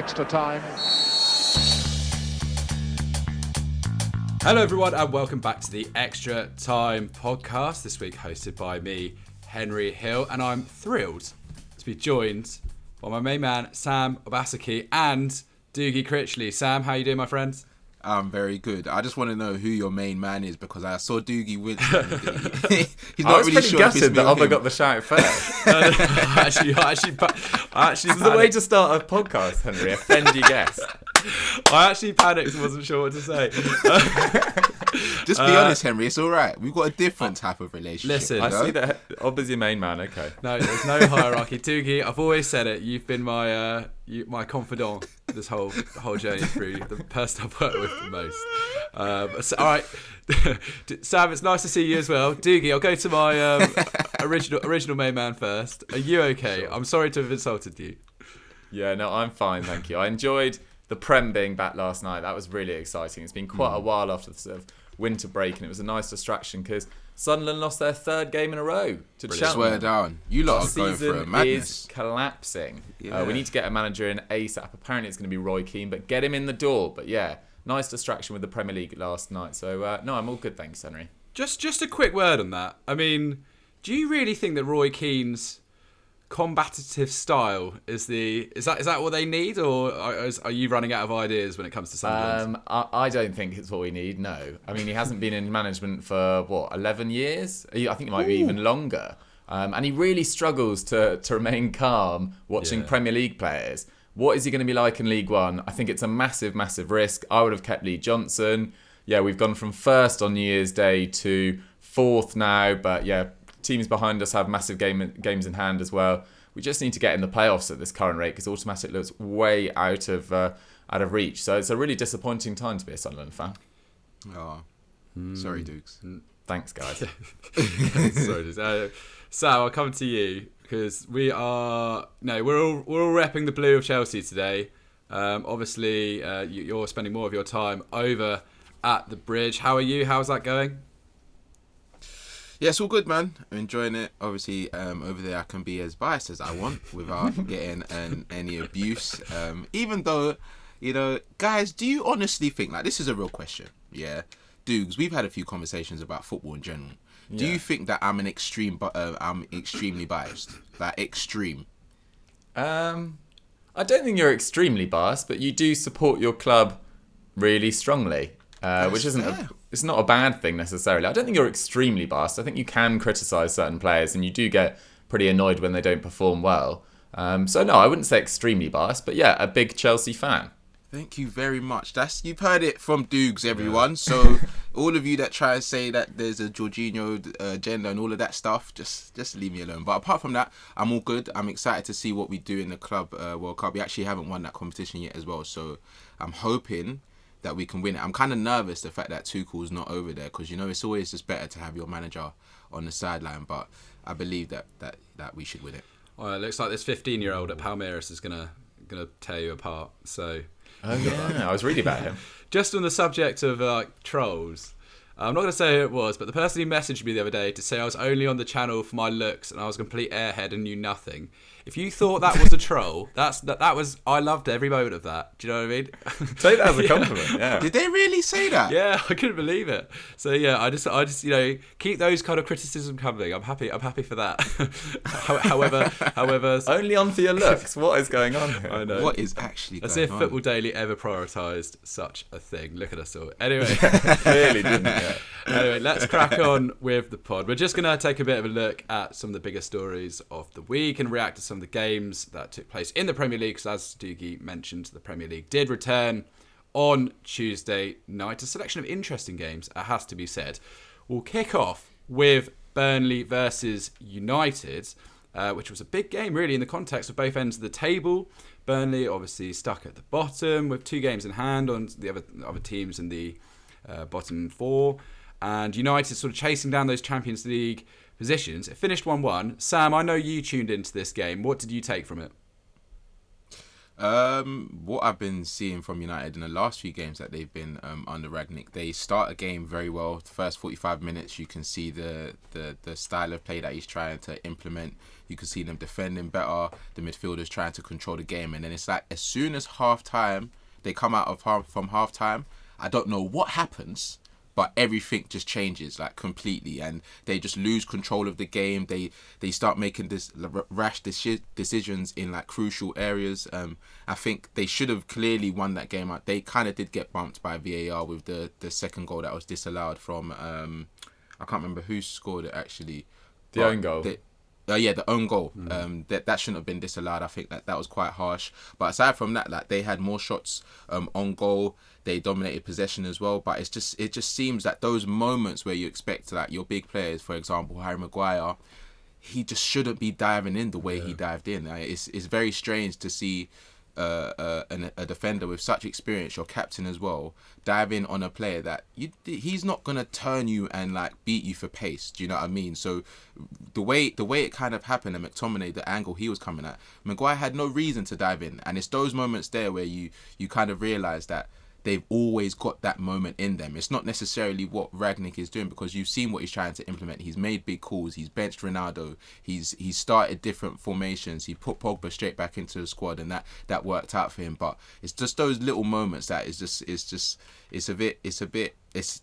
Extra time. Hello everyone and welcome back to the Extra Time podcast, this week hosted by me, Henry Hill, and I'm thrilled to be joined by my main man, Sam Obaseki, and Dougie Critchley. Sam, how you doing, my friends? I'm very good. I just want to know who your main man is because I saw Dougie with he's not really sure if it's me that Obba got the shout first. Actually, this is the way to start a podcast, Henry. Offend your guest. I actually panicked and wasn't sure what to say. Just be honest, Henry. It's all right. We've got a different type of relationship. Listen, I see that Obba's your main man. Okay. No, there's no hierarchy. Dougie, I've always said it. You've been my confidant this whole journey through. The person I've worked with the most. So, all right, Sam, it's nice to see you as well. Dougie, I'll go to my original main man first. Are you okay? Sure. I'm sorry to have insulted you. Yeah, no, I'm fine, thank you. I enjoyed the Prem being back last night. That was really exciting. It's been quite a while after the sort of winter break, and it was a nice distraction because Sunderland lost their third game in a row to Cheltenham. Swear down. You lot are going for a madness. Is collapsing. Yeah. We need to get a manager in ASAP. Apparently it's going to be Roy Keane, but get him in the door. But yeah, nice distraction with the Premier League last night. So no, I'm all good, thanks, Henry. Just a quick word on that. I mean, do you really think that Roy Keane's combative style is that what they need, or are you running out of ideas when it comes to Sunderland? I don't think it's what we need. No, I mean he hasn't been in management for 11 years. I think it might be even longer. And he really struggles to remain calm watching Premier League players. What is he going to be like in League One? I think it's a massive risk. I would have kept Lee Johnson. Yeah, we've gone from first on New Year's Day to fourth now, but yeah, teams behind us have massive games in hand as well. We just need to get in the playoffs at this current rate because automatic looks way out of reach. So it's a really disappointing time to be a Sunderland fan. Oh, sorry, Dukes. Thanks, guys. Sorry, Dukes. Sal, I'll come to you because we're all repping the blue of Chelsea today. Obviously, you're spending more of your time over at the Bridge. How are you? How's that going? Yeah, it's all good, man. I'm enjoying it. Obviously, over there I can be as biased as I want without getting any abuse. Even though, guys, do you honestly think, like, this is a real question, yeah? Dukes, we've had a few conversations about football in general. Yeah. Do you think that I'm I'm extremely biased? Like, extreme? I don't think you're extremely biased, but you do support your club really strongly, which isn't it's not a bad thing necessarily. I don't think you're extremely biased. I think you can criticise certain players and you do get pretty annoyed when they don't perform well. So no, I wouldn't say extremely biased, but yeah, a big Chelsea fan. Thank you very much. You've heard it from Dukes, everyone. Yeah. So all of you that try to say that there's a Jorginho agenda and all of that stuff, just leave me alone. But apart from that, I'm all good. I'm excited to see what we do in the Club World Cup. We actually haven't won that competition yet as well, so I'm hoping that we can win it. I'm kind of nervous the fact that Tuchel's not over there because it's always just better to have your manager on the sideline. But I believe that we should win it. Well, it looks like this 15-year-old at Palmeiras is gonna tear you apart. So, oh yeah, I was reading about him. Just on the subject of trolls, I'm not going to say who it was, but the person who messaged me the other day to say I was only on the channel for my looks and I was a complete airhead and knew nothing. If you thought that was a troll, that was. I loved every moment of that. Do you know what I mean? Take that as a compliment. Yeah. Did they really say that? Yeah, I couldn't believe it. So yeah, I just keep those kind of criticism coming. I'm happy for that. However, only on for your looks. What is going on here? I know. What is actually going on? As if Football Daily ever prioritised such a thing. Look at us all. Anyway, clearly didn't. Yeah. Anyway, let's crack on with the pod. We're just going to take a bit of a look at some of the bigger stories of the week and react to some of the games that took place in the Premier League. Because as Dougie mentioned, the Premier League did return on Tuesday night. A selection of interesting games, it has to be said. We'll kick off with Burnley versus United, which was a big game really in the context of both ends of the table. Burnley obviously stuck at the bottom with 2 games in hand on the other teams in the bottom 4. And United sort of chasing down those Champions League positions. It finished 1-1. Sam, I know you tuned into this game. What did you take from it? What I've been seeing from United in the last few games that they've been under Rangnick, they start a game very well. The first 45 minutes, you can see the style of play that he's trying to implement. You can see them defending better. The midfielders trying to control the game, and then it's like as soon as half time, they come out of from half time. I don't know what happens, but everything just changes like completely, and they just lose control of the game. They start making this rash decisions in like crucial areas. I think they should have clearly won that game out. They kind of did get bumped by VAR with the second goal that was disallowed from I can't remember who scored it actually. The own goal. The own goal. That shouldn't have been disallowed. I think that was quite harsh. But aside from that, like they had more shots on goal. They dominated possession as well. But it just seems that those moments where you expect like your big players, for example, Harry Maguire, he just shouldn't be diving in the way he dived in. It's very strange to see a defender with such experience, your captain as well, dive in on a player that he's not gonna turn you and like beat you for pace. Do you know what I mean? So the way it kind of happened, and McTominay, the angle he was coming at, Maguire had no reason to dive in, and it's those moments there where you kind of realise that they've always got that moment in them. It's not necessarily what Rangnick is doing, because you've seen what he's trying to implement. He's made big calls. He's benched Ronaldo. He's started different formations. He put Pogba straight back into the squad, and that worked out for him. But it's just those little moments that it's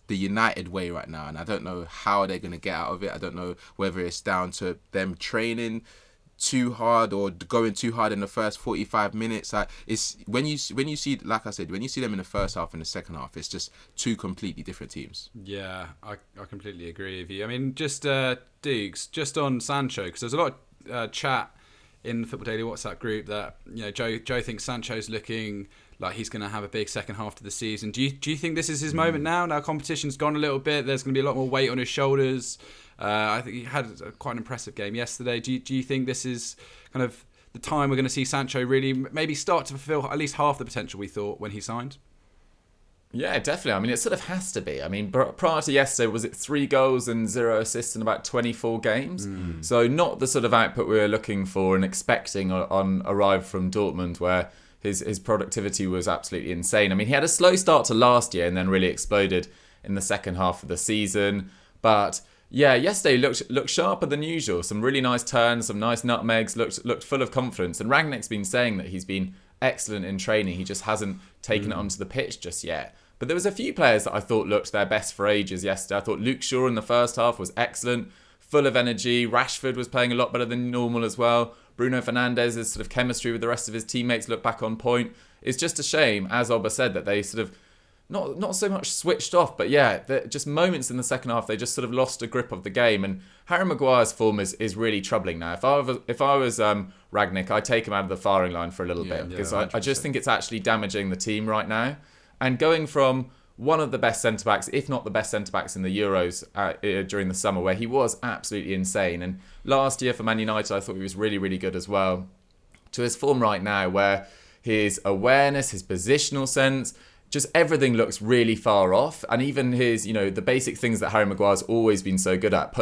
the United way right now, and I don't know how they're going to get out of it. I don't know whether it's down to them training too hard or going too hard in the first 45 minutes. Like it's when you see, like I said, when you see them in the first half and the second half, it's just two completely different teams. Yeah, I completely agree with you. I mean, just Dukes, just on Sancho, because there's a lot of chat in the Football Daily WhatsApp group that Joe thinks Sancho's looking like he's going to have a big second half to the season. Do you think this is his moment now? Now competition's gone a little bit. There's going to be a lot more weight on his shoulders. I think he had quite an impressive game yesterday. Do you think this is kind of the time we're going to see Sancho really maybe start to fulfill at least half the potential we thought when he signed? Yeah, definitely. I mean, it sort of has to be. I mean, prior to yesterday, was it 3 goals and 0 assists in about 24 games? So not the sort of output we were looking for and expecting on arrival from Dortmund, where his productivity was absolutely insane. I mean, he had a slow start to last year and then really exploded in the second half of the season. But yeah, yesterday looked sharper than usual. Some really nice turns, some nice nutmegs, looked full of confidence. And Rangnick's been saying that he's been excellent in training. He just hasn't taken it onto the pitch just yet. But there was a few players that I thought looked their best for ages yesterday. I thought Luke Shaw in the first half was excellent, full of energy. Rashford was playing a lot better than normal as well. Bruno Fernandes's sort of chemistry with the rest of his teammates looked back on point. It's just a shame, as Oba said, that they sort of not so much switched off, but yeah, just moments in the second half, they just sort of lost a grip of the game. And Harry Maguire's form is really troubling now. If I was Rangnick, I'd take him out of the firing line for a little bit, because I just think it's actually damaging the team right now. And going from one of the best centre-backs, if not the best centre-backs in the Euros during the summer, where he was absolutely insane. And last year for Man United, I thought he was really, really good as well. To his form right now, where his awareness, his positional sense, just everything looks really far off. And even his, the basic things that Harry Maguire's always been so good at,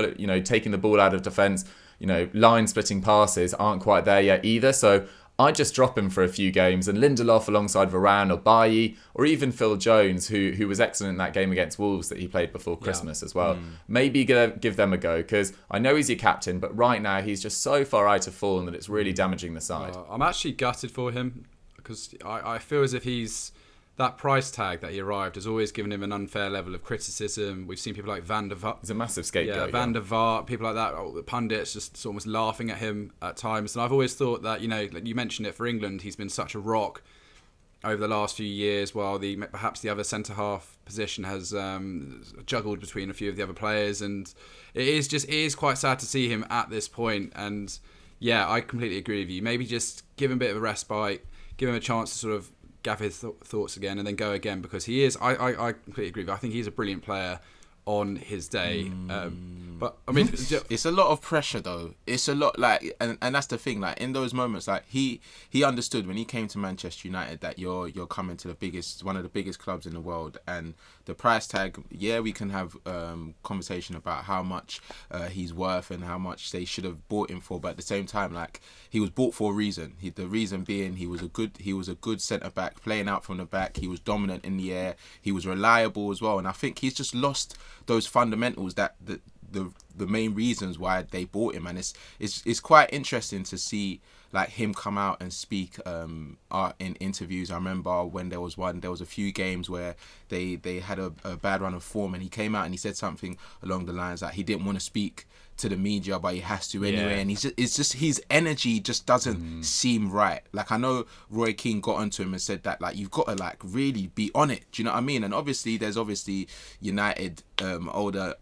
taking the ball out of defence, line splitting passes aren't quite there yet either. So I just drop him for a few games, and Lindelof alongside Varane or Bailly, or even Phil Jones, who was excellent in that game against Wolves that he played before Christmas as well. Maybe give them a go, because I know he's your captain, but right now he's just so far out of form that it's really damaging the side. I'm actually gutted for him, because I feel as if that price tag that he arrived has always given him an unfair level of criticism. We've seen people like Van der Vaart. He's a massive scapegoat. Yeah, Van der Vaart, people like that. The pundits just almost laughing at him at times. And I've always thought that, like you mentioned it, for England, he's been such a rock over the last few years, while perhaps the other centre-half position has juggled between a few of the other players. And it is quite sad to see him at this point. And yeah, I completely agree with you. Maybe just give him a bit of a respite, give him a chance to sort of gather his thoughts again and then go again, because he is, I completely agree with you. I think he's a brilliant player on his day. But I mean, it's a lot of pressure though. It's a lot like, and that's the thing. Like in those moments, like he understood when he came to Manchester United that you're coming to one of the biggest clubs in the world, and the price tag. Yeah, we can have conversation about how much he's worth and how much they should have bought him for. But at the same time, like he was bought for a reason. The reason being he was a good centre back, playing out from the back. He was dominant in the air. He was reliable as well. And I think he's just lost those fundamentals that the main reasons why they bought him, and it's quite interesting to see like him come out and speak in interviews. I remember when there was a few games where they had a bad run of form, and he came out and he said something along the lines that he didn't want to speak to the media, but he has to anyway. And it's just his energy just doesn't seem right. Like I know Roy Keane got onto him and said that like you've got to like really be on it. Do you know what I mean? And obviously there's United older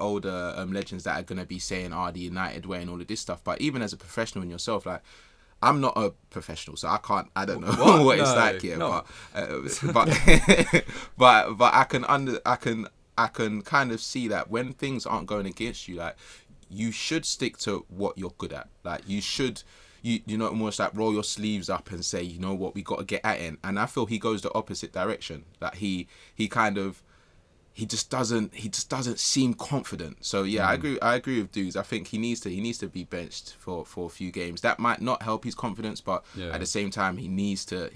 legends that are gonna be saying the United way and all of this stuff. But even as a professional in yourself, like I'm not a professional, so I don't know what it's like here. No. But I can kind of see that when things aren't going against you, like you should stick to what you're good at. Like you should, you know, almost like roll your sleeves up and say, you know what, we got to get at it. And I feel he goes the opposite direction. Like he just doesn't seem confident. So yeah, I agree with Dudes. I think he needs to be benched for a few games. That might not help his confidence, but at the same time he needs to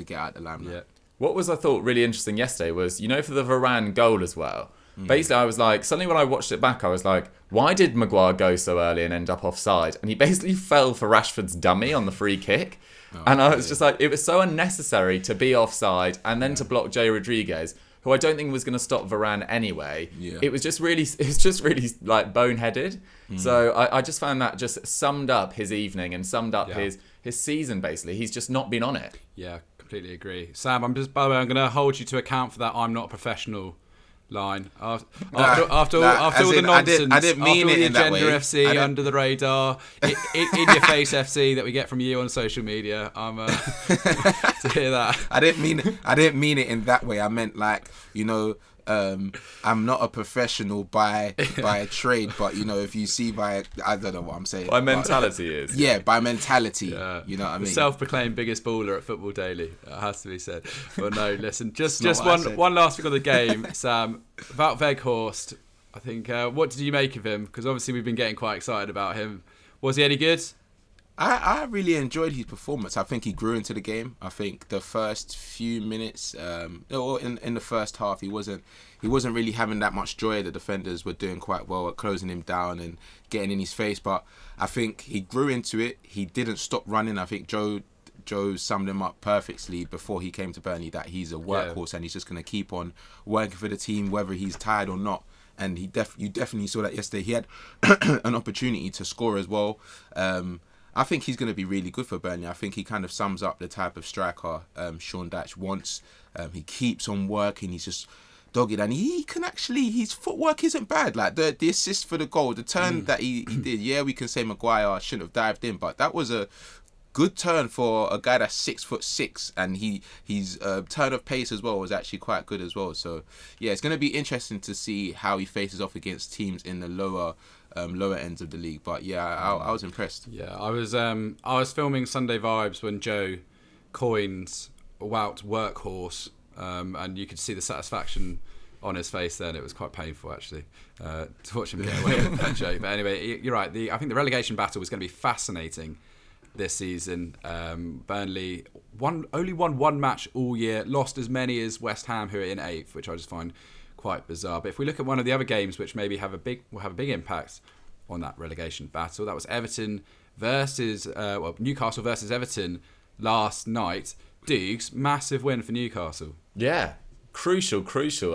get out the limelight. Yeah. What was I thought really interesting yesterday was, you know, for the Varane goal as well. Basically, I was like, suddenly when I watched it back, I was like, why did Maguire go so early and end up offside? And he basically fell for Rashford's dummy on the free kick. And I was just like, it was so unnecessary to be offside and then to block Jay Rodriguez, who I don't think was going to stop Varane anyway. Yeah. It was just really like boneheaded. So I just found that just summed up his evening and summed up his season, basically. He's just not been on it. Yeah, completely agree. Sam, by the way, I'm going to hold you to account for that I'm not a professional line. After all the nonsense, I didn't mean it in that way. Agenda FC, under the radar, in your face FC that we get from you on social media. I'm to hear that. I didn't mean it in that way. I meant like, you know, I'm not a professional by trade, but you know, if you see I don't know what I'm saying. By mentality is. Yeah, by mentality. Yeah. You know what I mean? Self-proclaimed biggest baller at Football Daily. It has to be said. But no, listen, just one last thing on the game, Sam, about Weghorst. I think, what did you make of him? Because obviously we've been getting quite excited about him. Was he any good? I really enjoyed his performance. I think he grew into the game. I think the first few minutes, in the first half, he wasn't really having that much joy. The defenders were doing quite well at closing him down and getting in his face. But I think he grew into it. He didn't stop running. I think Joe summed him up perfectly before he came to Burnley, that he's a workhorse and he's just going to keep on working for the team whether he's tired or not. And you definitely saw that yesterday. He had an opportunity to score as well. I think he's going to be really good for Burnley. I think he kind of sums up the type of striker Sean Dyche wants. He keeps on working. He's just dogged, and he can actually, his footwork isn't bad. Like the assist for the goal, the turn that he did. Yeah, we can say Maguire shouldn't have dived in, but that was a good turn for a guy that's 6'6", and his turn of pace as well was actually quite good as well. So yeah, it's going to be interesting to see how he faces off against teams in the lower ends of the league. But yeah, I was impressed. Yeah, I was filming Sunday Vibes when Joe coins Wout Workhorse, and you could see the satisfaction on his face then. It was quite painful actually to watch him get away with that joke. But anyway, you're right. I think the relegation battle was going to be fascinating this season. Burnley only won one match all year, lost as many as West Ham, who are in 8th, which I just find quite bizarre. But if we look at one of the other games which maybe will have a big impact on that relegation battle, that was Everton versus Newcastle versus Everton last night. Dukes, massive win for Newcastle. Yeah, crucial,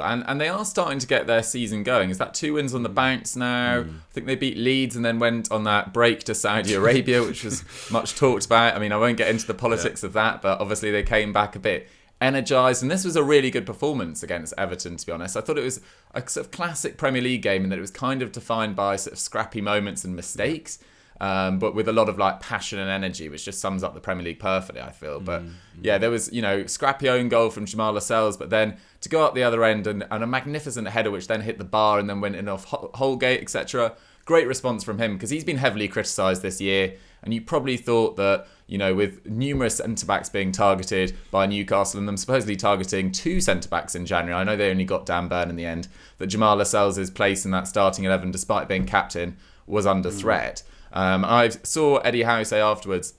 and they are starting to get their season going. Is that 2 wins on the bounce now? I think they beat Leeds and then went on that break to Saudi Arabia, which was much talked about. I mean, I won't get into the politics of that, but obviously they came back a bit energised, and this was a really good performance against Everton, to be honest. I thought it was a sort of classic Premier League game in that it was kind of defined by sort of scrappy moments and mistakes. but with a lot of like passion and energy, which just sums up the Premier League perfectly, I feel. But yeah, there was, scrappy own goal from Jamal Lascelles, but then to go up the other end and a magnificent header which then hit the bar and then went in off Holgate, etc. Great response from him, because he's been heavily criticised this year, and you probably thought that, with numerous centre-backs being targeted by Newcastle and them supposedly targeting 2 centre-backs in January, I know they only got Dan Burn in the end, that Jamal Lascelles' place in that starting 11, despite being captain, was under threat. I saw Eddie Howe say afterwards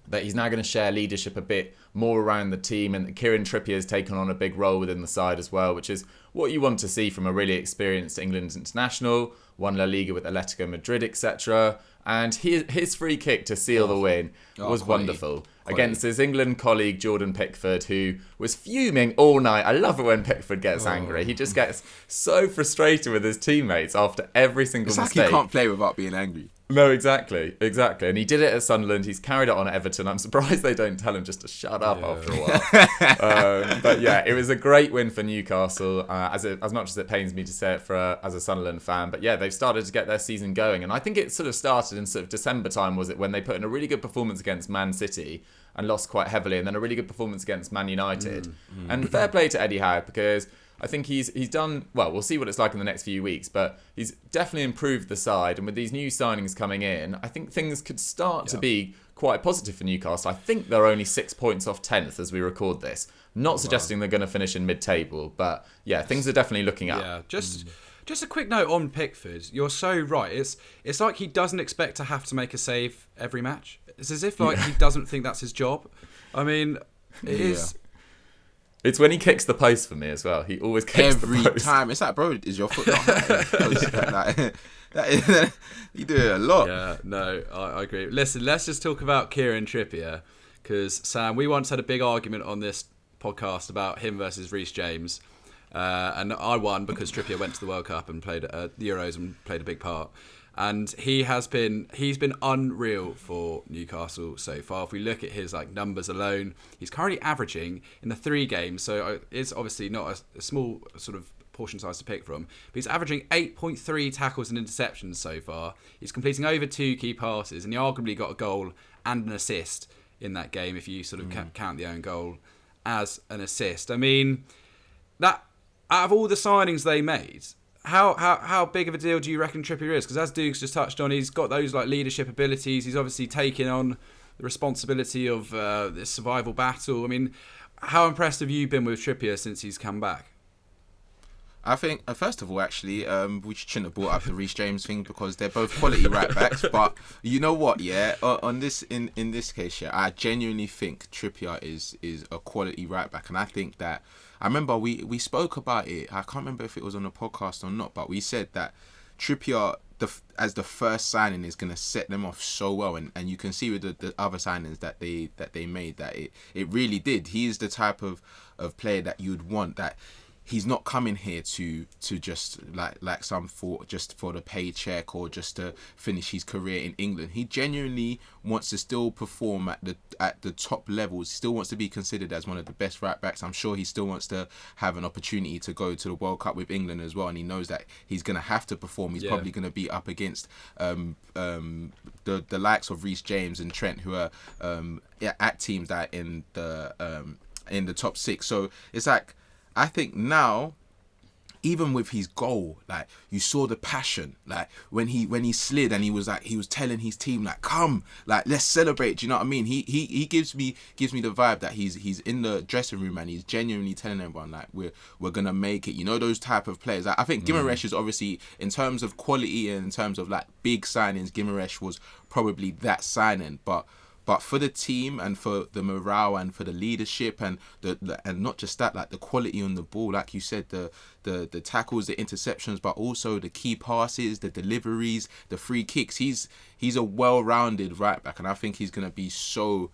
that he's now going to share leadership a bit more around the team, and that Kieran Trippier has taken on a big role within the side as well, which is what you want to see from a really experienced England international, won La Liga with Atletico Madrid, etc. And his free kick to seal the win was wonderful against his England colleague Jordan Pickford, who was fuming all night. I love it when Pickford gets angry. He just gets so frustrated with his teammates after every single mistake. It's like he can't play without being angry. No, exactly. And he did it at Sunderland. He's carried it on at Everton. I'm surprised they don't tell him just to shut up after a while. But yeah, it was a great win for Newcastle, as much as it pains me to say it as a Sunderland fan. But yeah, they've started to get their season going. And I think it sort of started in sort of December time, was it, when they put in a really good performance against Man City and lost quite heavily, and then a really good performance against Man United. And fair play to Eddie Howe, because I think he's done well. We'll see what it's like in the next few weeks, but he's definitely improved the side. And with these new signings coming in, I think things could start to be quite positive for Newcastle. I think they're only 6 points off 10th as we record this. Not suggesting they're going to finish in mid-table, but yeah, things are definitely looking up. Yeah, just a quick note on Pickford. You're so right. It's like he doesn't expect to have to make a save every match. It's as if he doesn't think that's his job. I mean, it is. It's when he kicks the post for me as well. He always kicks every the post. time. It's like, bro, is your foot not high? You do it a lot. Yeah, no, I agree. Listen, let's just talk about Kieran Trippier, because Sam, we once had a big argument on this podcast about him versus Reece James, and I won because Trippier went to the World Cup and played at the Euros and played a big part. And he's been unreal for Newcastle so far. If we look at his numbers alone, he's currently averaging in the 3 games. So it's obviously not a small sort of portion size to pick from, but he's averaging 8.3 tackles and interceptions so far. He's completing over 2 key passes, and he arguably got a goal and an assist in that game if you sort of count the own goal as an assist. I mean, that out of all the signings they made, How big of a deal do you reckon Trippier is? Because as Duke's just touched on, he's got those leadership abilities. He's obviously taken on the responsibility of this survival battle. I mean, how impressed have you been with Trippier since he's come back? I think, first of all, actually, we shouldn't have brought up the Reece James thing, because they're both quality right backs. But you know what? Yeah, on this in this case, yeah, I genuinely think Trippier is a quality right back, and I think that. I remember we spoke about it. I can't remember if it was on a podcast or not, but we said that Trippier, as the first signing, is going to set them off so well, and you can see with the other signings that they made that it really did. He is the type of player that you'd want, that he's not coming here to just just for the paycheck or just to finish his career in England. He genuinely wants to still perform at the top levels. He still wants to be considered as one of the best right backs. I'm sure he still wants to have an opportunity to go to the World Cup with England as well, and he knows that he's going to have to perform. He's probably going to be up against the likes of Reece James and Trent, who are at teams that are in the top 6. So it's like, I think now, even with his goal, you saw the passion, when he slid and he was telling his team, come, let's celebrate. Do you know what I mean? He gives me the vibe that he's in the dressing room and he's genuinely telling everyone we're gonna make it. You know, those type of players. I think Guimaraes is obviously, in terms of quality and in terms of big signings, Guimaraes was probably that signing, but for the team and for the morale and for the leadership and and not just that, the quality on the ball, like you said, the tackles, the interceptions, but also the key passes, the deliveries, the free kicks. He's a well-rounded right back, and I think he's going to be so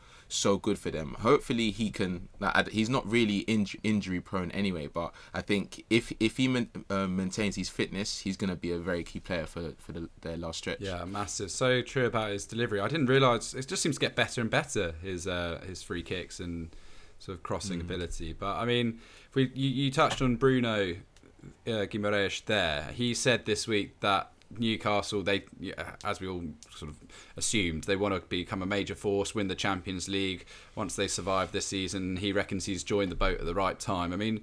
good for them. Hopefully he can. He's not really injury prone anyway, but I think if he maintains his fitness, he's going to be a very key player for their last stretch. Yeah, massive. So true about his delivery. I didn't realise it just seems to get better and better, his free kicks and sort of crossing ability. But I mean, if you touched on Bruno Guimaraes there. He said this week that Newcastle, as we all sort of assumed, they want to become a major force, win the Champions League once they survive this season. He reckons he's joined the boat at the right time. I mean,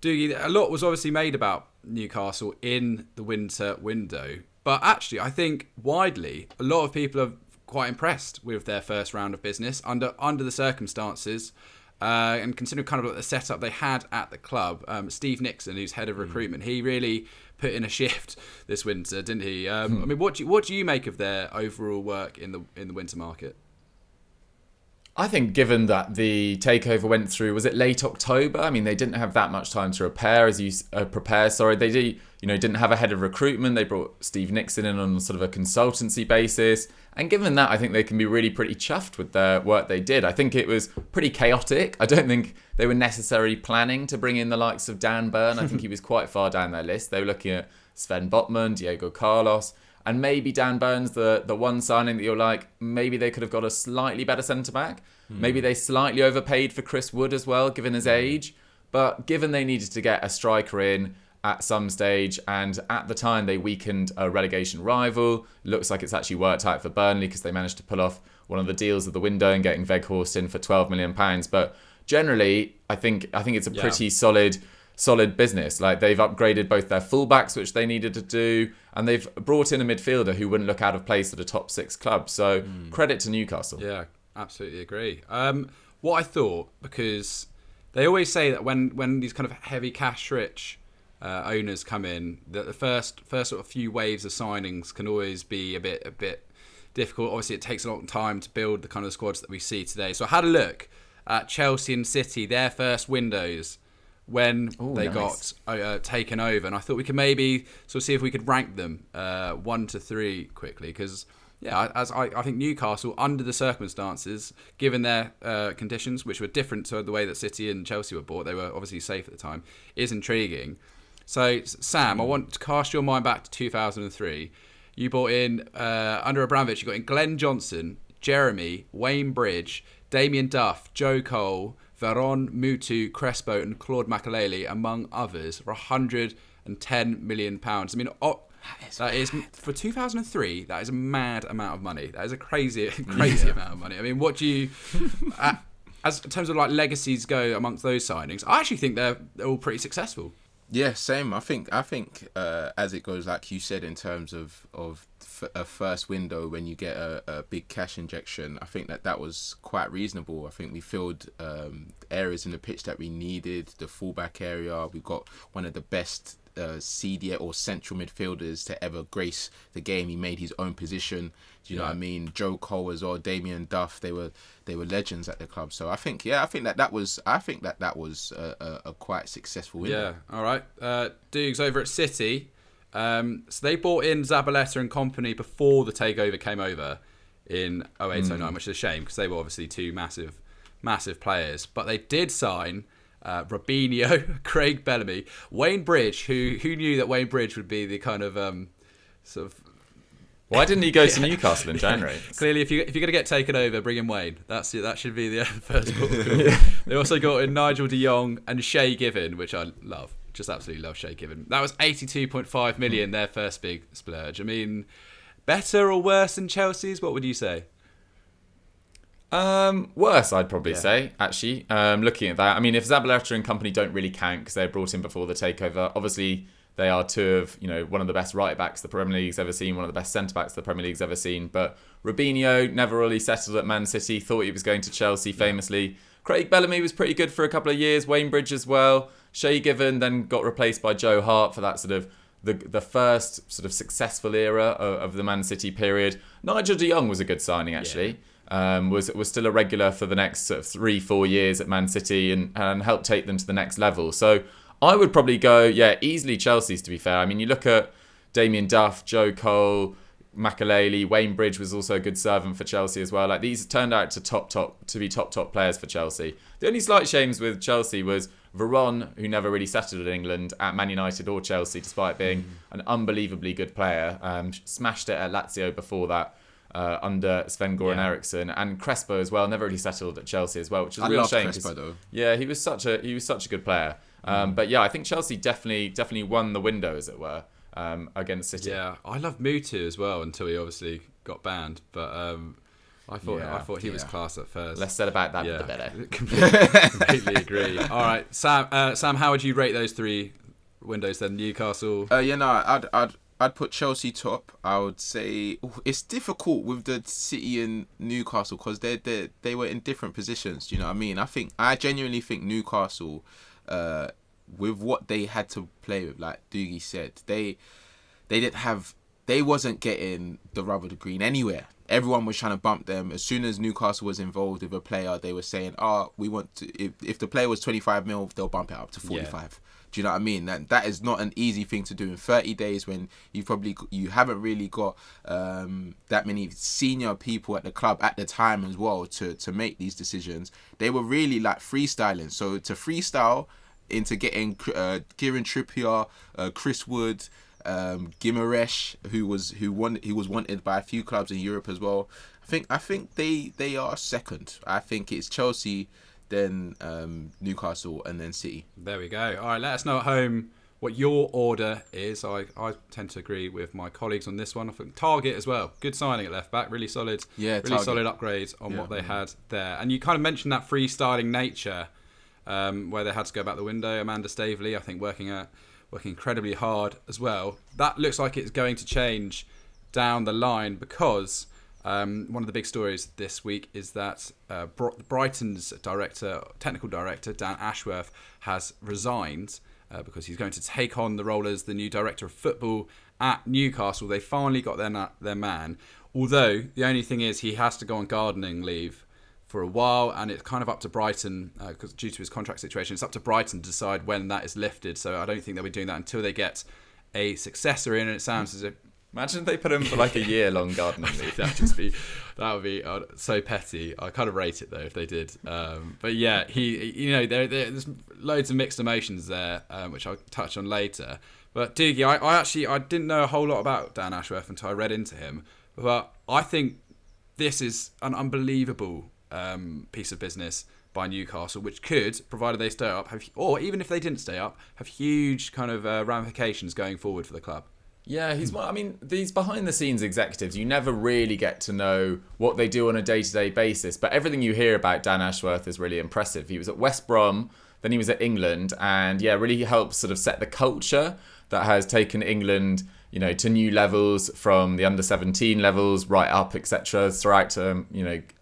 Dougie, a lot was obviously made about Newcastle in the winter window, but actually I think widely a lot of people are quite impressed with their first round of business under the circumstances. And considering kind of like the setup they had at the club, Steve Nixon, who's head of recruitment, he really put in a shift this winter, didn't he? I mean, what do you make of their overall work in the winter market? I think given that the takeover went through, was it late October? I mean, they didn't have that much time to prepare. They didn't have a head of recruitment. They brought Steve Nixon in on sort of a consultancy basis. And given that, I think they can be really pretty chuffed with their work they did. I think it was pretty chaotic. I don't think they were necessarily planning to bring in the likes of Dan Burn. I think he was quite far down their list. They were looking at Sven Botman, Diego Carlos, and maybe Dan Burn's the one signing that you're like, maybe they could have got a slightly better centre-back. Maybe they slightly overpaid for Chris Wood as well, given his age. But given they needed to get a striker in at some stage, and at the time they weakened a relegation rival, looks like it's actually worked out for Burnley because they managed to pull off one of the deals of the window and getting Weghorst in for £12 million. But generally, I think it's a pretty solid business. Like, they've upgraded both their fullbacks, which they needed to do, and they've brought in a midfielder who wouldn't look out of place at a top 6 club. So credit to Newcastle. Yeah, absolutely agree. What I thought, because they always say that when these kind of heavy cash rich owners come in, that the first sort of few waves of signings can always be a bit difficult. Obviously, it takes a long time to build the kind of squads that we see today. So I had a look at Chelsea and City, their first windows when they got taken over, and I thought we could maybe sort of see if we could rank them 1 to 3 quickly, because I think Newcastle, under the circumstances, given their conditions, which were different to the way that City and Chelsea were bought, they were obviously safe at the time, is intriguing. So, Sam, I want to cast your mind back to 2003. You bought in, under Abramovich, you got in Glenn Johnson, Jeremy, Wayne Bridge, Damien Duff, Joe Cole, Veron, Mutu, Crespo and Claude Makelele, among others, for £110 million. I mean, that is for 2003, that is a mad amount of money. That is a crazy amount of money. I mean, what do you... as in terms of like legacies go amongst those signings, I actually think they're all pretty successful. Yeah, same. I think as it goes, like you said, in terms of a first window when you get a big cash injection, I think that was quite reasonable. I think we filled areas in the pitch that we needed. The fullback area, we've got one of the best CDM or central midfielders to ever grace the game. He made his own position. Do you know what I mean? Joe Cole as well, Damien Duff. They were legends at the club. So I think that was a quite successsul window. Yeah. All right. Dukes over at City. So they bought in Zabaleta and company before the takeover came over in 08-09, which is a shame because they were obviously two massive players. But they did sign Robinho, Craig Bellamy, Wayne Bridge. Who knew that Wayne Bridge would be the kind of sort of... Why didn't he go to Newcastle in January? Clearly, if you're going to get taken over, bring in Wayne. That should be the first port of call. They also got in Nigel de Jong and Shay Given, which I love. Just absolutely love Shay Given. That was 82.5 million, their first big splurge. I mean, better or worse than Chelsea's? What would you say? Worse, I'd probably say, actually. Looking at that, I mean, if Zabaleta and company don't really count because they were brought in before the takeover, obviously they are two of, one of the best right-backs the Premier League's ever seen, one of the best centre-backs the Premier League's ever seen. But Robinho never really settled at Man City, thought he was going to Chelsea famously. Craig Bellamy was pretty good for a couple of years, Wayne Bridge as well. Shay Given then got replaced by Joe Hart for that sort of the first sort of successful era of the Man City period. Nigel de Jong was a good signing, actually. Was still a regular for the next sort of 3-4 years at Man City and helped take them to the next level. So I would probably go, easily Chelsea's, to be fair. I mean, you look at Damien Duff, Joe Cole, Makelele, Wayne Bridge was also a good servant for Chelsea as well. Like, these turned out to be top players for Chelsea. The only slight shames with Chelsea was Veron, who never really settled in England at Man United or Chelsea, despite being an unbelievably good player. Smashed it at Lazio before that. Under Sven-Goran Eriksson, and Crespo as well, never really settled at Chelsea as well, which is a real shame. Crespo, though. Yeah, he was such a good player. But yeah, I think Chelsea definitely won the window, as it were. against City. Yeah, I love Mutu as well until he obviously got banned. But I thought he was class at first. Less said about that, the better. Completely agree. All right, Sam, how would you rate those three windows then? Newcastle. I'd put Chelsea top. I would say it's difficult with the City and Newcastle because they were in different positions. Do you know what I mean? I genuinely think Newcastle, with what they had to play with, like Dougie said, they wasn't getting the rub of the green anywhere. Everyone was trying to bump them. As soon as Newcastle was involved with a player, they were saying, we want to, if the player was 25 mil, they'll bump it up to 45. Yeah. Do you know what I mean? That is not an easy thing to do in 30 days when you haven't really got that many senior people at the club at the time as well to make these decisions. They were really like freestyling. So to freestyle into getting Kieran Trippier, Chris Wood, Gimaresh, who was wanted by a few clubs in Europe as well. I think they are second. I think it's Chelsea, then Newcastle, and then City. There we go. All right, let us know at home what your order is. I tend to agree with my colleagues on this one. I think Target as well. Good signing at left back. Really solid. Yeah, really solid upgrade on what they had there. And you kind of mentioned that freestyling nature, where they had to go back the window. Amanda Staveley, I think, working incredibly hard as well. That looks like it's going to change down the line because one of the big stories this week is that Brighton's technical director, Dan Ashworth, has resigned because he's going to take on the role as the new director of football at Newcastle. They finally got their man. Although, the only thing is he has to go on gardening leave for a while, and it's kind of up to Brighton, because due to his contract situation, it's up to Brighton to decide when that is lifted. So I don't think they'll be doing that until they get a successor in, and it sounds as if... Imagine if they put him for like a year-long gardening leave. that would be so petty. I kind of rate it though if they did. But yeah, there's loads of mixed emotions there, which I'll touch on later. But Dougie, I didn't know a whole lot about Dan Ashworth until I read into him. But I think this is an unbelievable piece of business by Newcastle, which could, provided they stay up, or even if they didn't stay up, have huge kind of ramifications going forward for the club. Yeah, these behind-the-scenes executives, you never really get to know what they do on a day-to-day basis, but everything you hear about Dan Ashworth is really impressive. He was at West Brom, then he was at England, and really helped sort of set the culture that has taken England, to new levels, from the under-17 levels right up, etc., throughout to,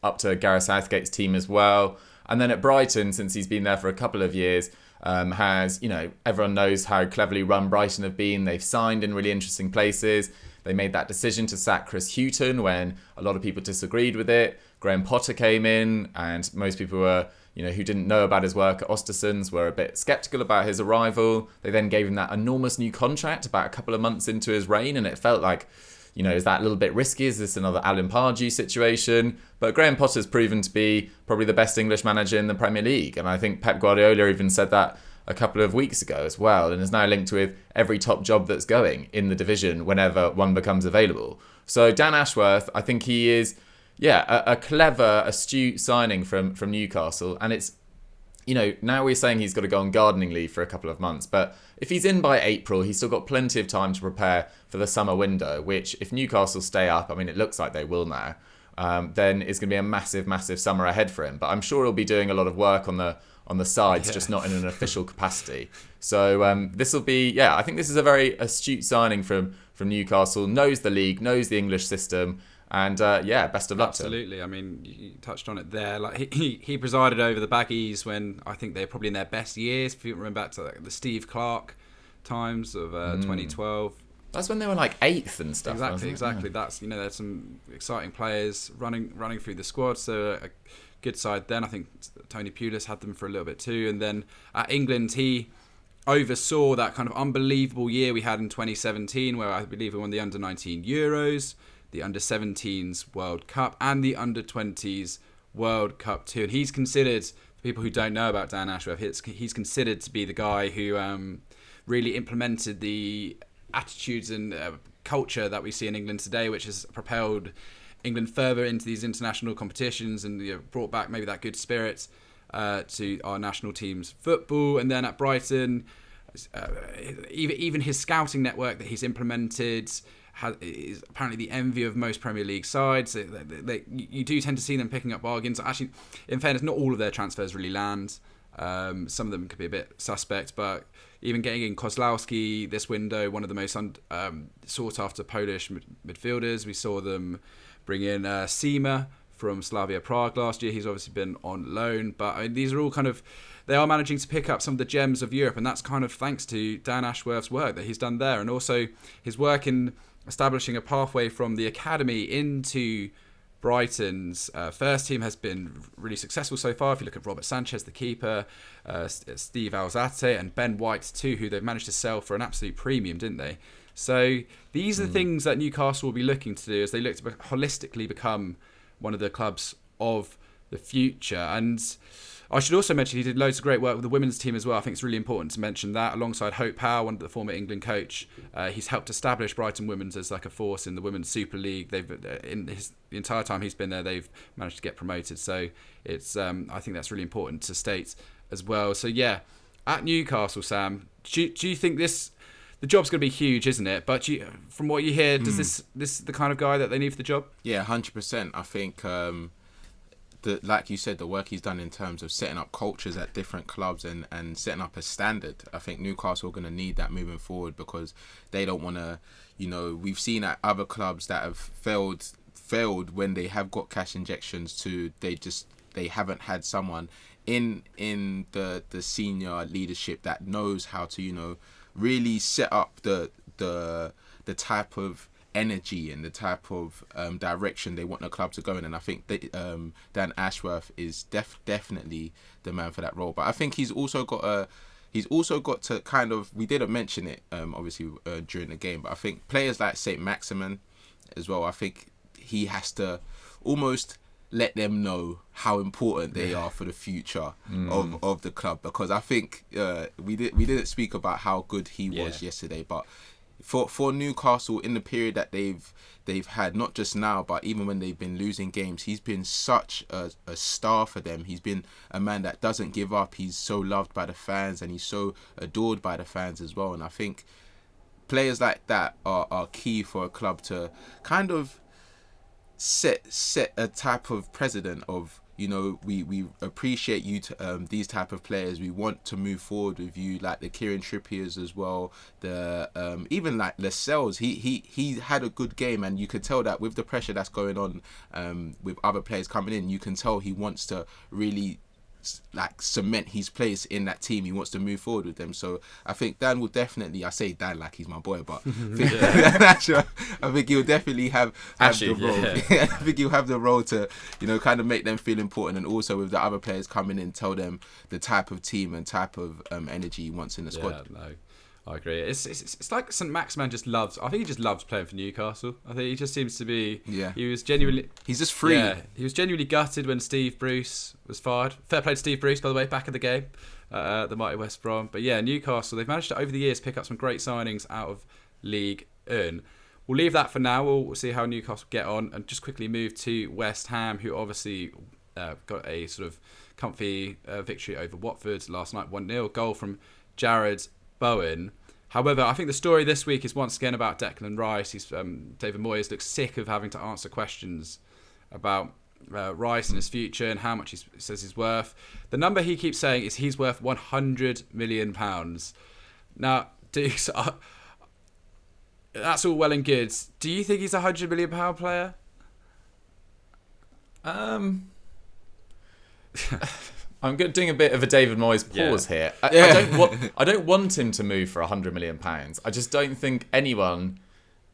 up to Gareth Southgate's team as well. And then at Brighton, since he's been there for a couple of years, has, everyone knows how cleverly run Brighton have been. They've signed in really interesting places. They made that decision to sack Chris Hughton when a lot of people disagreed with it. Graham Potter came in, and most people were, who didn't know about his work at Ostersund's were a bit sceptical about his arrival. They then gave him that enormous new contract about a couple of months into his reign, and it felt like, is that a little bit risky? Is this another Alan Pardew situation? But Graham Potter's proven to be probably the best English manager in the Premier League. And I think Pep Guardiola even said that a couple of weeks ago as well, and is now linked with every top job that's going in the division whenever one becomes available. So Dan Ashworth, I think he is, a clever, astute signing from Newcastle. And it's, now we're saying he's got to go on gardening leave for a couple of months, but if he's in by April, he's still got plenty of time to prepare for the summer window, which if Newcastle stay up, it looks like they will now, then it's going to be a massive, massive summer ahead for him. But I'm sure he'll be doing a lot of work on the sides, just not in an official capacity. So this will be, I think this is a very astute signing from Newcastle, knows the league, knows the English system, and best of luck to him. Absolutely. You touched on it there. Like he presided over the Baggies when I think they're probably in their best years. If you remember back to the Steve Clark times of 2012. That's when they were like 8th and stuff. Exactly. That's there's some exciting players running through the squad. So a good side then. I think Tony Pulis had them for a little bit too. And then at England, he oversaw that kind of unbelievable year we had in 2017, where I believe we won the under-19 Euros, the under-17s World Cup, and the under-20s World Cup too. And he's considered, for people who don't know about Dan Ashworth, he's considered to be the guy who really implemented the attitudes and culture that we see in England today, which has propelled England further into these international competitions and brought back maybe that good spirit to our national team's football. And then at Brighton, even his scouting network that he's implemented is apparently the envy of most Premier League sides. You do tend to see them picking up bargains. Actually, in fairness, not all of their transfers really land. Some of them could be a bit suspect, but even getting in Kozlowski this window, one of the most sought-after Polish midfielders. We saw them bring in Sima from Slavia Prague last year. He's obviously been on loan, but I mean, these are all they are managing to pick up some of the gems of Europe, and that's kind of thanks to Dan Ashworth's work that he's done there, and also his work in establishing a pathway from the academy into Brighton's first team has been really successful so far. If you look at Robert Sanchez, the keeper, Steve Alzate, and Ben White too, who they've managed to sell for an absolute premium, didn't they? So these are the things that Newcastle will be looking to do as they look to holistically become one of the clubs of the future. And I should also mention he did loads of great work with the women's team as well. I think it's really important to mention that, alongside Hope Powell, one of the former England coach. He's helped establish Brighton Women's as like a force in the Women's Super League. The entire time he's been there, they've managed to get promoted. So it's I think that's really important to state as well. So yeah, at Newcastle, Sam, do you think the job's going to be huge, isn't it? But from what you hear, does this the kind of guy that they need for the job? Yeah, 100%. I think, like you said, the work he's done in terms of setting up cultures at different clubs and setting up a standard. I think Newcastle are going to need that moving forward, because they don't want to, we've seen at other clubs that have failed when they have got cash injections they haven't had someone in the senior leadership that knows how to, really set up the type of energy and the type of direction they want the club to go in. And I think that, Dan Ashworth is definitely the man for that role. But I think he's also got to kind of, we didn't mention it obviously during the game, but I think players like St. Maximin as well, I think he has to almost let them know how important they are for the future of the club, because I think we didn't speak about how good he was yesterday, but for Newcastle, in the period that they've had, not just now but even when they've been losing games, he's been such a star for them. He's been a man that doesn't give up. He's so loved by the fans and he's so adored by the fans as well, and I think players like that are key for a club to kind of set a type of precedent of, we appreciate you these type of players. We want to move forward with you, like the Kieran Trippiers as well. The even like Lascelles, he had a good game, and you could tell that with the pressure that's going on with other players coming in, you can tell he wants to really like cement his place in that team. He wants to move forward with them. So I think Dan will definitely, I say Dan like he's my boy, but I think he'll definitely have the role. I think he'll have the role to, kind of make them feel important, and also with the other players coming in, tell them the type of team and type of energy he wants in the squad. Yeah, no, I agree. It's like St. Maximin just loves. I think he just loves playing for Newcastle. I think he just seems to be. Yeah. He was genuinely. He's just free. Yeah, he was genuinely gutted when Steve Bruce was fired. Fair play to Steve Bruce, by the way, back in the game, the mighty West Brom. But yeah, Newcastle, they've managed to over the years pick up some great signings out of League One. We'll leave that for now. We'll see how Newcastle get on, and just quickly move to West Ham, who obviously got a sort of comfy victory over Watford last night, 1-0. Goal from Jared Bowen. However, I think the story this week is once again about Declan Rice. David Moyes looks sick of having to answer questions about Rice and his future and how much he says he's worth. The number he keeps saying is he's worth £100 million. Now, Dukes, that's all well and good. Do you think he's a £100 million player? I'm doing a bit of a David Moyes pause here. I don't want him to move for £100 million. I just don't think anyone.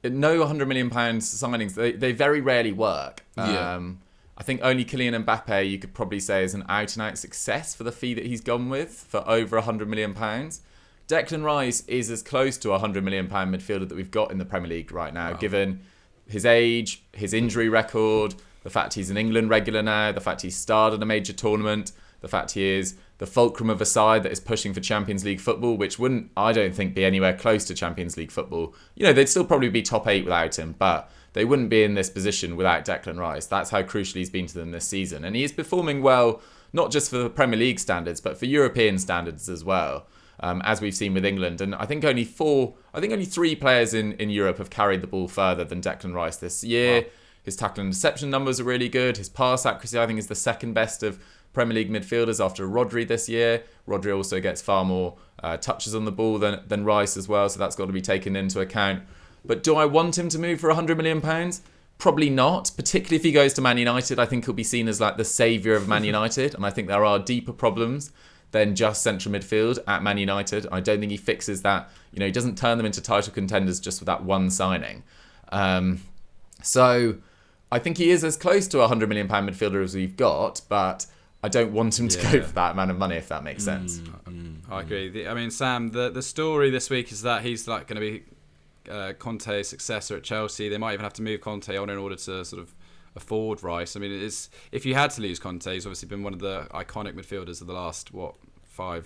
No £100 million signings. They very rarely work. I think only Kylian Mbappe you could probably say is an out-and-out success for the fee that he's gone with for over £100 million. Declan Rice is as close to a £100 million midfielder that we've got in the Premier League right now, given his age, his injury record, the fact he's an England regular now, the fact he's starred in a major tournament, the fact he is the fulcrum of a side that is pushing for Champions League football, which wouldn't, I don't think, be anywhere close to Champions League football. They'd still probably be top 8 without him, but they wouldn't be in this position without Declan Rice. That's how crucial he's been to them this season. And he is performing well, not just for the Premier League standards, but for European standards as well. as we've seen with England. And I think only three players in Europe have carried the ball further than Declan Rice this year. Wow. His tackle and interception numbers are really good. His pass accuracy, I think, is the second best of Premier League midfielders after Rodri this year. Rodri also gets far more touches on the ball than Rice as well, so that's got to be taken into account. But do I want him to move for £100 million? Probably not, particularly if he goes to Man United. I think he'll be seen as like the saviour of Man United, and I think there are deeper problems than just central midfield at Man United. I don't think he fixes that. He doesn't turn them into title contenders just with that one signing. So I think he is as close to a £100 million midfielder as we've got, but I don't want him to go for that amount of money, if that makes sense. I agree. Sam, the story this week is that he's like going to be Conte's successor at Chelsea. They might even have to move Conte on in order to sort of afford Rice. If you had to lose Conte, he's obviously been one of the iconic midfielders of the last 5-8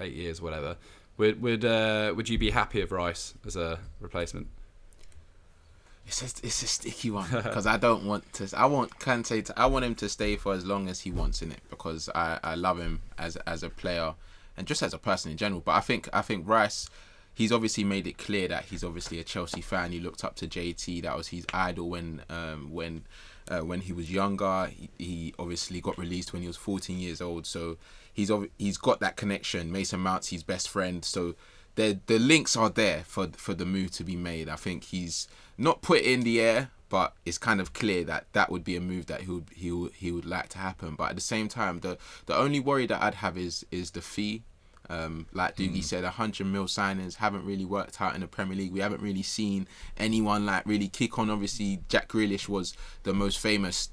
years, whatever. Would you be happy with Rice as a replacement? It's a sticky one because I want Kante I want him to stay for as long as he wants in it, because I love him as a player and just as a person in general. But I think Rice, he's obviously made it clear that he's obviously a Chelsea fan. He looked up to JT. That was his idol when he was younger. He obviously got released when he was 14 years old. So he's got that connection. Mason Mount's his best friend. So the links are there for the move to be made. I think he's not put it in the air, but it's kind of clear that would be a move that he would like to happen. But at the same time, the only worry that I'd have is the fee. Like Dougie said, 100 mil signings haven't really worked out in the Premier League. We haven't really seen anyone like really kick on. Obviously, Jack Grealish was the most famous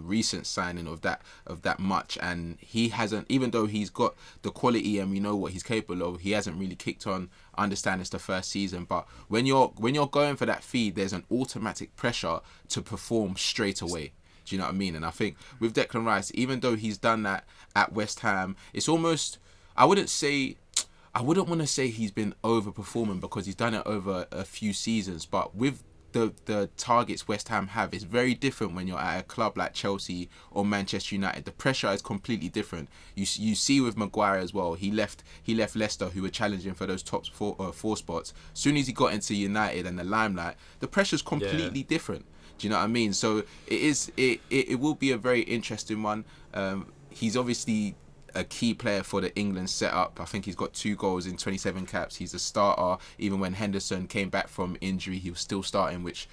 recent signing of that much, and he hasn't. Even though he's got the quality and we know what he's capable of, he hasn't really kicked on. I understand it's the first season, but when you're going for that fee, there's an automatic pressure to perform straight away. Do you know what I mean? And I think with Declan Rice, even though he's done that at West Ham, it's almost, I wouldn't want to say he's been overperforming because he's done it over a few seasons, but with the targets West Ham have, it's very different when you're at a club like Chelsea or Manchester United. The pressure is completely different. You see with Maguire as well. He left Leicester, who were challenging for those top four spots. As soon as he got into United and the limelight, the pressure's completely different. Do you know what I mean? So it will be a very interesting one. He's obviously a key player for the England setup. I think he's got 2 goals in 27 caps. He's a starter. Even when Henderson came back from injury, he was still starting, which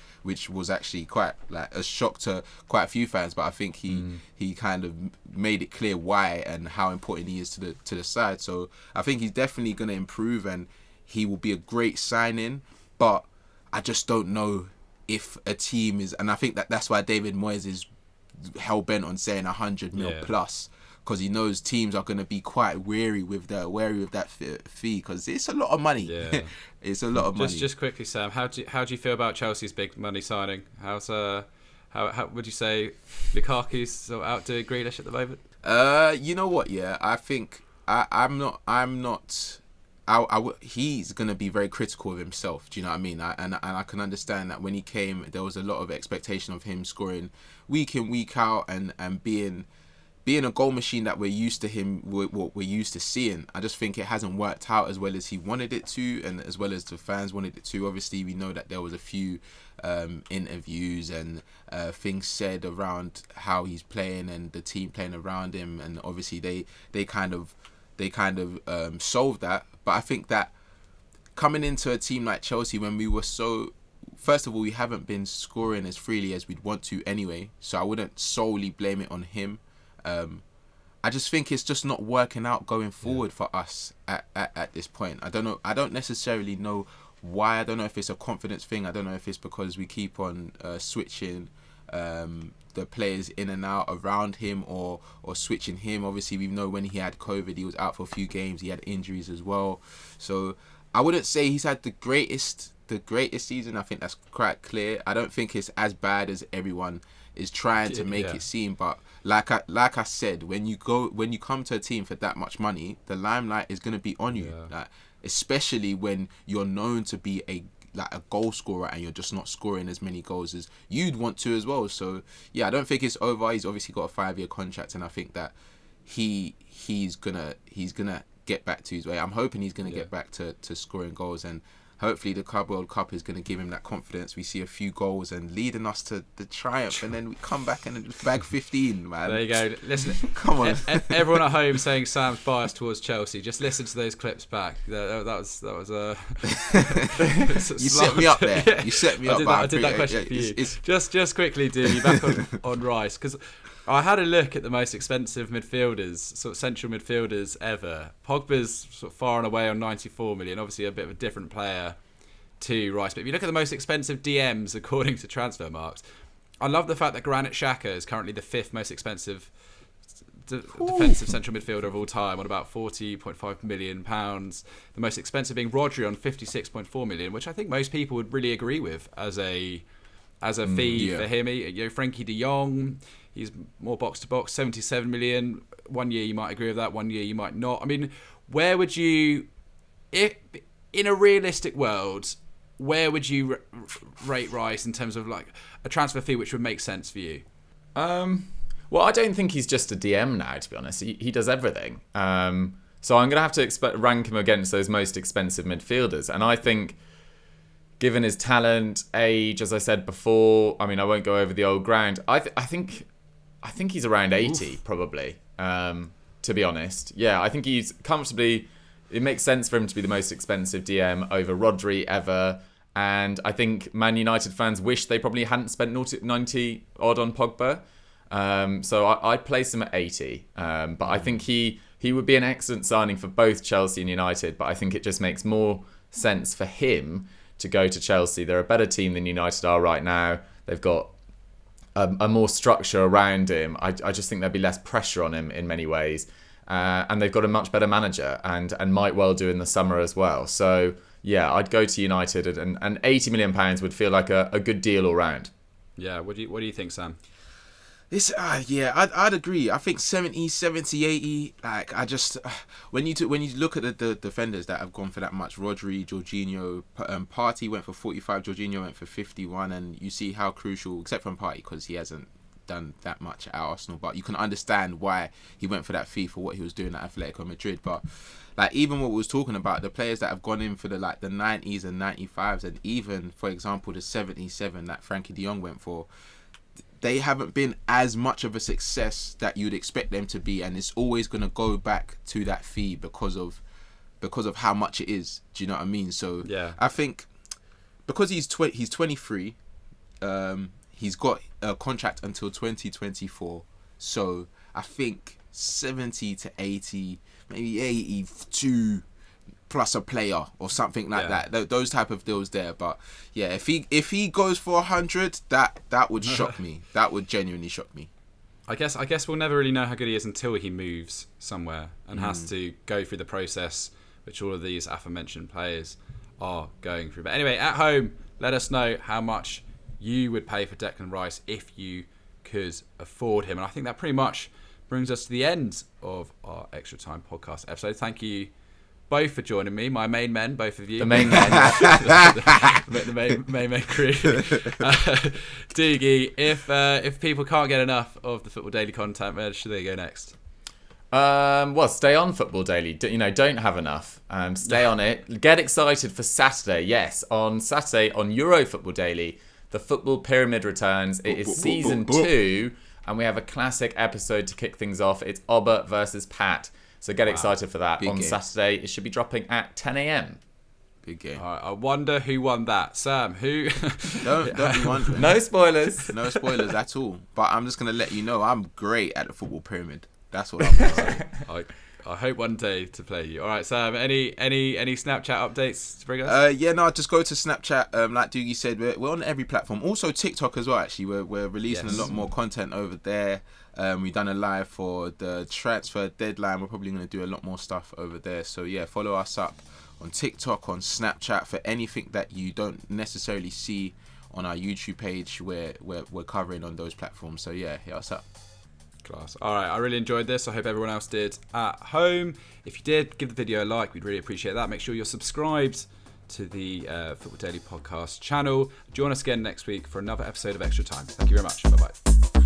was actually quite like a shock to quite a few fans. But I think he kind of made it clear why and how important he is to the side. So I think he's definitely going to improve and he will be a great signing. But I just don't know if a team is, and I think that's why David Moyes is hell bent on saying 100 mil plus, because he knows teams are going to be quite wary with that fee, because it's a lot of money. Yeah. It's a lot of money. Just quickly, Sam, how do you feel about Chelsea's big money signing? How would you say Lukaku's sort of outdoing Grealish at the moment? You know what? Yeah, I think he's going to be very critical of himself. Do you know what I mean? And I can understand that when he came, there was a lot of expectation of him scoring week in, week out, and being a goal machine that we're used to seeing. I just think it hasn't worked out as well as he wanted it to, and as well as the fans wanted it to. Obviously, we know that there was a few interviews and things said around how he's playing and the team playing around him, and obviously they kind of solved that. But I think that coming into a team like Chelsea, when we were first of all, we haven't been scoring as freely as we'd want to anyway, so I wouldn't solely blame it on him. I just think it's just not working out going forward for us at this point. I don't know. I don't necessarily know why. I don't know if it's a confidence thing. I don't know if it's because we keep on switching the players in and out around him, or switching him. Obviously, we know when he had COVID, he was out for a few games. He had injuries as well. So I wouldn't say he's had the greatest season. I think that's quite clear. I don't think it's as bad as everyone is trying to make it seem. But like I said, when you come to a team for that much money, the limelight is going to be on you. Like, especially when you're known to be a goal scorer and you're just not scoring as many goals as you'd want to as well. So yeah, I don't think it's over. He's obviously got a 5-year contract, and I think that he's gonna get back to his way. I'm hoping he's going to get back to scoring goals, and hopefully the Club World Cup is going to give him that confidence. We see a few goals and leading us to the triumph, and then we come back and bag 15, man. There you go. Listen, come on. Everyone at home saying Sam's biased towards Chelsea, just listen to those clips back. That was You set me up there. Yeah. You set me up. I did that question for you. Just quickly, Dougie, back on Rice, because I had a look at the most expensive midfielders, sort of central midfielders ever. Pogba's sort of far and away on 94 million, obviously a bit of a different player to Rice. But if you look at the most expensive DMs according to Transfermarkt, I love the fact that Granit Xhaka is currently the 5th most expensive defensive central midfielder of all time on about £40.5 million. The most expensive being Rodri on 56.4 million, which I think most people would really agree with as a fee for him. Frankie de Jong, he's more box to box, 77 million. 1 year you might agree with that, 1 year you might not. I mean, where would you, if in a realistic world, where would you rate Rice in terms of like a transfer fee which would make sense for you? Well, I don't think he's just a DM now, to be honest. He does everything. So I'm going to have to rank him against those most expensive midfielders. And I think, given his talent, age, as I said before, I mean, I won't go over the old ground. I think he's around 80, probably, to be honest. Yeah, I think he's comfortably... It makes sense for him to be the most expensive DM over Rodri ever. And I think Man United fans wish they probably hadn't spent 90 odd on Pogba. So I'd place him at 80. But I think he would be an excellent signing for both Chelsea and United. But I think it just makes more sense for him to go to Chelsea. They're a better team than United are right now. They've got a more structure around him. I just think there'd be less pressure on him in many ways. And they've got a much better manager and might well do in the summer as well. So, yeah, I'd go to United and £80 million would feel like a good deal all round. Yeah, what do you think, Sam? I'd agree. I think 70, 80, like, I just... when you look at the defenders that have gone for that much, Rodri, Jorginho, Partey went for 45, Jorginho went for 51, and you see how crucial, except from Partey, because he hasn't done that much at Arsenal, but you can understand why he went for that fee for what he was doing at Atletico Madrid. But like, even what we was talking about, the players that have gone in for the 90s and 95s, and even, for example, the 77 that Frankie de Jong went for, they haven't been as much of a success that you'd expect them to be, and it's always going to go back to that fee because of how much it is. Do you know what I mean? So yeah, I think because he's 23, he's got a contract until 2024. So I think 70 to 80, maybe 82 plus a player or something like that. Those type of deals there. But yeah, if he goes for 100, that would shock me. That would genuinely shock me. I guess we'll never really know how good he is until he moves somewhere and has to go through the process which all of these aforementioned players are going through. But anyway, at home, let us know how much you would pay for Declan Rice if you could afford him. And I think that pretty much brings us to the end of our Extra Time podcast episode. Thank you both for joining me, my main men, both of you. The main men. the main crew. Dougie, if people can't get enough of the Football Daily content, where should they go next? Well, stay on Football Daily. Don't have enough. Stay on it. Get excited for Saturday. Yes, on Saturday on Euro Football Daily, the Football Pyramid returns. It is season 2, and we have a classic episode to kick things off. It's Obba versus Pat. So get excited for that. Big on game. Saturday. It should be dropping at 10 a.m. Big game. All right, I wonder who won that. Sam, who? Don't be wondering. No spoilers. No spoilers at all. But I'm just going to let you know I'm great at the Football Pyramid. That's what I'm going to say. I hope one day to play you. All right, Sam, any Snapchat updates to bring us? Just go to Snapchat. Like Dougie said, we're on every platform. Also TikTok as well, actually. We're releasing a lot more content over there. We've done a live for the transfer deadline. We're probably going to do a lot more stuff over there. So yeah, follow us up on TikTok, on Snapchat for anything that you don't necessarily see on our YouTube page. We're covering on those platforms. So yeah, hit us up. Class. All right, I really enjoyed this. I hope everyone else did at home. If you did, give the video a like. We'd really appreciate that. Make sure you're subscribed to the Football Daily podcast channel. Join us again next week for another episode of Extra Time. Thank you very much. Bye-bye.